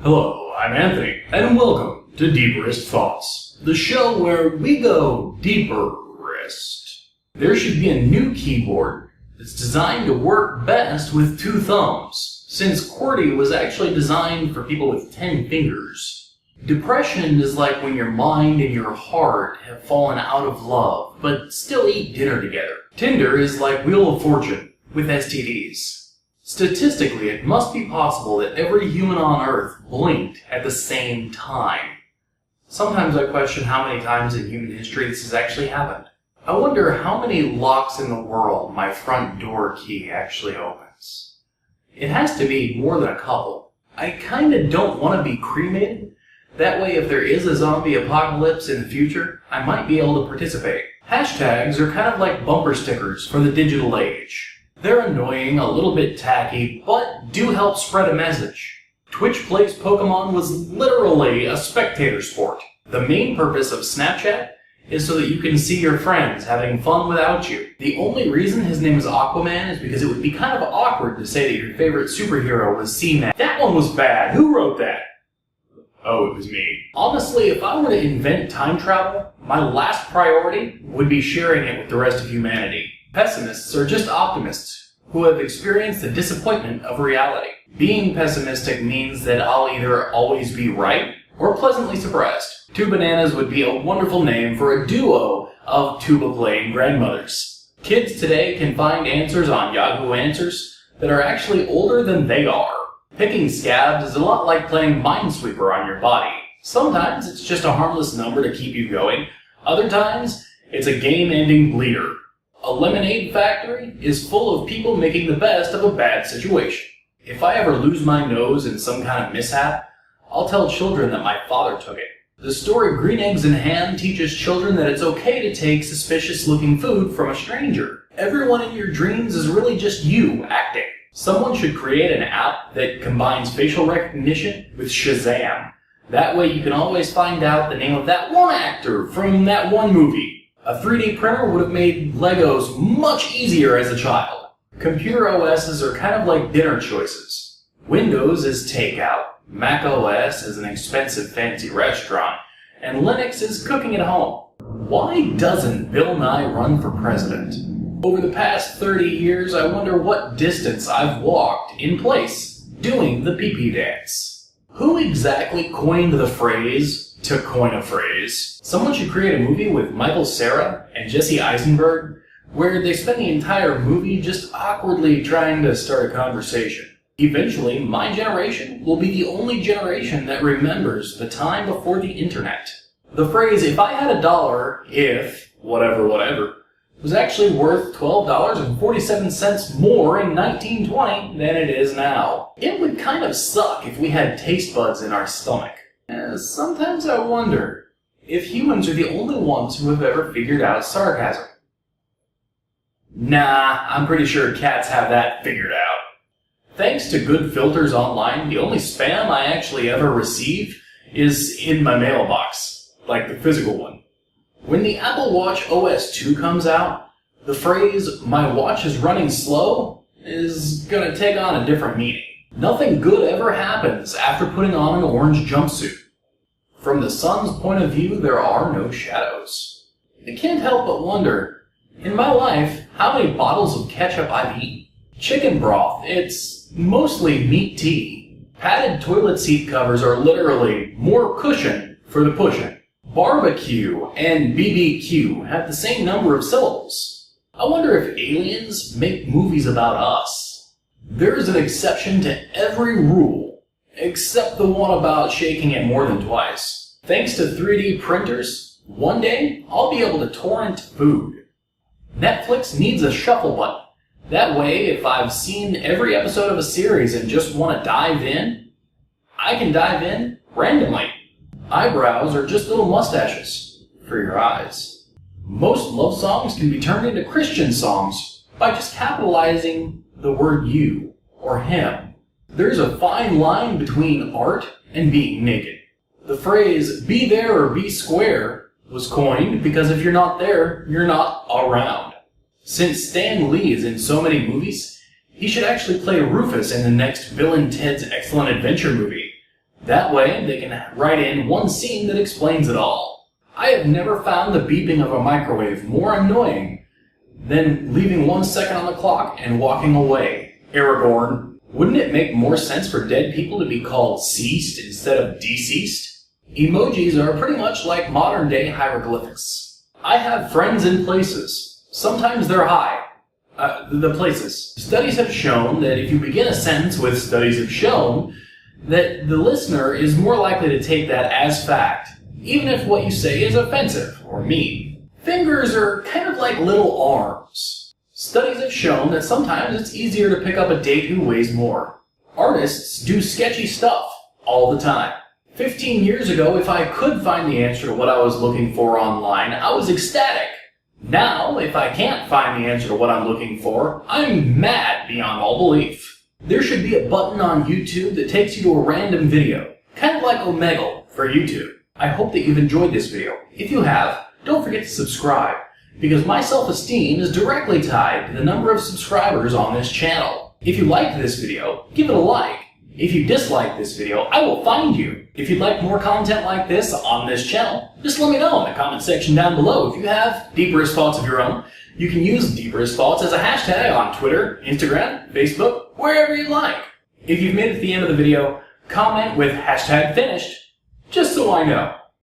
Hello, I'm Anthony, and welcome to Deeperest Thoughts, the show where we go deeperest. There should be a new keyboard that's designed to work best with 2 thumbs, since QWERTY was actually designed for people with 10 fingers. Depression is like when your mind and your heart have fallen out of love, but still eat dinner together. Tinder is like Wheel of Fortune, with STDs. Statistically, it must be possible that every human on Earth blinked at the same time. Sometimes I question how many times in human history this has actually happened. I wonder how many locks in the world my front door key actually opens. It has to be more than a couple. I kinda don't want to be cremated. That way, if there is a zombie apocalypse in the future, I might be able to participate. Hashtags are kind of like bumper stickers for the digital age. They're annoying, a little bit tacky, but do help spread a message. Twitch Plays Pokemon was literally a spectator sport. The main purpose of Snapchat is so that you can see your friends having fun without you. The only reason his name is Aquaman is because it would be kind of awkward to say that your favorite superhero was Seaman. That one was bad. Who wrote that? Oh, it was me. Honestly, if I were to invent time travel, my last priority would be sharing it with the rest of humanity. Pessimists are just optimists who have experienced the disappointment of reality. Being pessimistic means that I'll either always be right or pleasantly surprised. 2 Bananas would be a wonderful name for a duo of tuba-playing grandmothers. Kids today can find answers on Yahoo Answers that are actually older than they are. Picking scabs is a lot like playing Minesweeper on your body. Sometimes it's just a harmless number to keep you going. Other times, it's a game-ending bleeder. A lemonade factory is full of people making the best of a bad situation. If I ever lose my nose in some kind of mishap, I'll tell children that my father took it. The story Green Eggs and Ham teaches children that it's okay to take suspicious-looking food from a stranger. Everyone in your dreams is really just you acting. Someone should create an app that combines facial recognition with Shazam. That way you can always find out the name of that one actor from that one movie. A 3D printer would have made Legos much easier as a child. Computer OSs are kind of like dinner choices. Windows is takeout, Mac OS is an expensive fancy restaurant, and Linux is cooking at home. Why doesn't Bill Nye run for president? Over the past 30 years, I wonder what distance I've walked in place, doing the pee-pee dance. Who exactly coined the phrase, to coin a phrase? Someone should create a movie with Michael Cera and Jesse Eisenberg, where they spend the entire movie just awkwardly trying to start a conversation. Eventually, my generation will be the only generation that remembers the time before the internet. The phrase, if I had $1, if, whatever, was actually worth $12.47 more in 1920 than it is now. It would kind of suck if we had taste buds in our stomach. Sometimes I wonder if humans are the only ones who have ever figured out sarcasm. Nah, I'm pretty sure cats have that figured out. Thanks to good filters online, the only spam I actually ever receive is in my mailbox, like the physical one. When the Apple Watch OS 2 comes out, the phrase, my watch is running slow, is gonna take on a different meaning. Nothing good ever happens after putting on an orange jumpsuit. From the sun's point of view, there are no shadows. I can't help but wonder, in my life, how many bottles of ketchup I've eaten. Chicken broth, it's mostly meat tea. Padded toilet seat covers are literally more cushion for the pushing. Barbecue and BBQ have the same number of syllables. I wonder if aliens make movies about us. There is an exception to every rule, except the one about shaking it more than twice. Thanks to 3D printers, one day I'll be able to torrent food. Netflix needs a shuffle button. That way, if I've seen every episode of a series and just want to dive in, I can dive in randomly. Eyebrows are just little mustaches for your eyes. Most love songs can be turned into Christian songs by just capitalizing the word you or him. There's a fine line between art and being naked. The phrase, be there or be square, was coined because if you're not there, you're not around. Since Stan Lee is in so many movies, he should actually play Rufus in the next Bill and Ted's Excellent Adventure movie. That way, they can write in one scene that explains it all. I have never found the beeping of a microwave more annoying than leaving 1 second on the clock and walking away. Aragorn, wouldn't it make more sense for dead people to be called ceased instead of deceased? Emojis are pretty much like modern-day hieroglyphics. I have friends in places. Sometimes they're high. The places. Studies have shown that if you begin a sentence with "studies have shown," that the listener is more likely to take that as fact, even if what you say is offensive or mean. Fingers are kind of like little arms. Studies have shown that sometimes it's easier to pick up a date who weighs more. Artists do sketchy stuff all the time. 15 years ago, if I could find the answer to what I was looking for online, I was ecstatic. Now, if I can't find the answer to what I'm looking for, I'm mad beyond all belief. There should be a button on YouTube that takes you to a random video, kind of like Omegle for YouTube. I hope that you've enjoyed this video. If you have, don't forget to subscribe, because my self-esteem is directly tied to the number of subscribers on this channel. If you liked this video, give it a like. If you dislike this video, I will find you. If you'd like more content like this on this channel, just let me know in the comment section down below. If you have deeperist thoughts of your own, you can use deeperist thoughts as a hashtag on Twitter, Instagram, Facebook, wherever you like. If you've made it to the end of the video, comment with hashtag finished, just so I know.